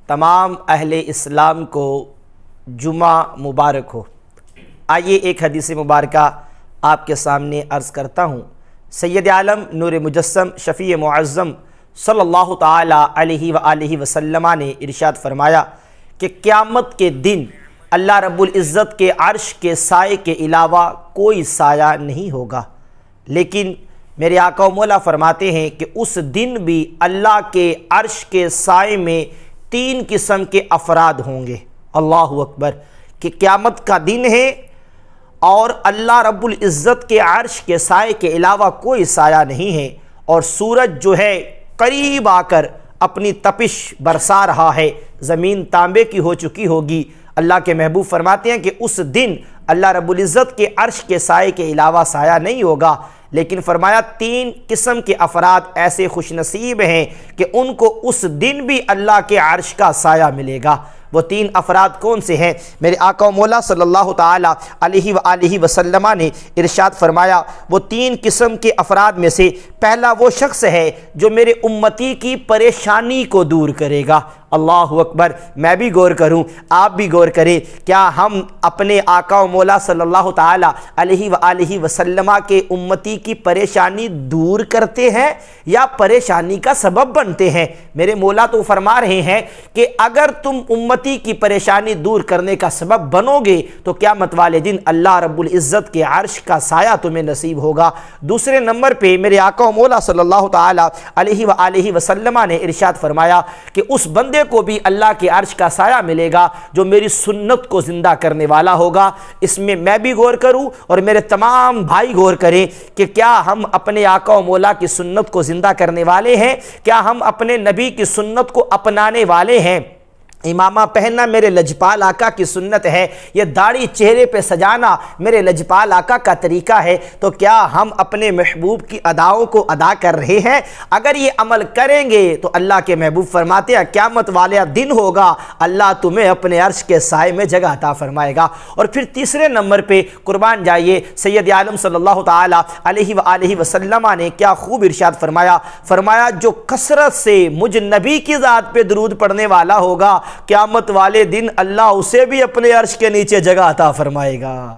تمام اہل اسلام کو جمعہ مبارک ہو۔ آئیے ایک حدیث مبارکہ آپ کے سامنے عرض کرتا ہوں۔ سید عالم نور مجسم شفیع معظم صلی اللہ تعالی علیہ وآلہ وسلم نے ارشاد فرمایا کہ قیامت کے دن اللہ رب العزت کے عرش کے سائے کے علاوہ کوئی سایہ نہیں ہوگا، لیکن میرے آقا و مولا فرماتے ہیں کہ اس دن بھی اللہ کے عرش کے سائے میں 3 قسم کے افراد ہوں گے۔ اللہ اکبر! کہ قیامت کا دن ہے اور اللہ رب العزت کے عرش کے سائے کے علاوہ کوئی سایہ نہیں ہے، اور سورج جو ہے قریب آ کر اپنی تپش برسا رہا ہے، زمین تانبے کی ہو چکی ہوگی۔ اللہ کے محبوب فرماتے ہیں کہ اس دن اللہ رب العزت کے عرش کے سائے کے علاوہ سایہ نہیں ہوگا، لیکن فرمایا 3 قسم کے افراد ایسے خوش نصیب ہیں کہ ان کو اس دن بھی اللہ کے عرش کا سایہ ملے گا۔ وہ 3 افراد کون سے ہیں؟ میرے آقا و مولا صلی اللہ تعالی علیہ وآلہ وسلم نے ارشاد فرمایا، وہ 3 قسم کے افراد میں سے پہلا وہ شخص ہے جو میرے امتی کی پریشانی کو دور کرے گا۔ اللہ اکبر! میں بھی غور کروں، آپ بھی غور کریں، کیا ہم اپنے آقا و مولا صلی اللہ تعالی علیہ وآلہ وسلم کے امتی کی پریشانی دور کرتے ہیں یا پریشانی کا سبب بنتے ہیں؟ میرے مولا تو فرما رہے ہیں کہ اگر تم امتی کی پریشانی دور کرنے کا سبب بنو گے تو قیامت والے دن اللہ رب العزت کے عرش کا سایہ تمہیں نصیب ہوگا۔ دوسرے نمبر پہ میرے آقا و مولا صلی اللہ تعالی علیہ وآلہ وسلم نے ارشاد فرمایا کہ اس بندے کو بھی اللہ کے عرش کا سایہ ملے گا جو میری سنت کو زندہ کرنے والا ہوگا۔ اس میں بھی غور کروں اور میرے تمام بھائی غور کریں کہ کیا ہم اپنے آقا و مولا کی سنت کو زندہ کرنے والے ہیں؟ کیا ہم اپنے نبی کی سنت کو اپنانے والے ہیں؟ امامہ پہننا میرے لجپال آقا کی سنت ہے، یہ داڑھی چہرے پہ سجانا میرے لجپال آقا کا طریقہ ہے، تو کیا ہم اپنے محبوب کی اداؤں کو ادا کر رہے ہیں؟ اگر یہ عمل کریں گے تو اللہ کے محبوب فرماتے ہیں قیامت والے دن ہوگا اللہ تمہیں اپنے عرش کے سائے میں جگہ عطا فرمائے گا۔ اور پھر تیسرے نمبر پہ قربان جائیے سید عالم صلی اللہ تعالی علیہ وآلہ وسلم نے کیا خوب ارشاد فرمایا جو کثرت سے مجھ نبی کی ذات پہ درود پڑھنے والا ہوگا قیامت والے دن اللہ اسے بھی اپنے عرش کے نیچے جگہ عطا فرمائے گا۔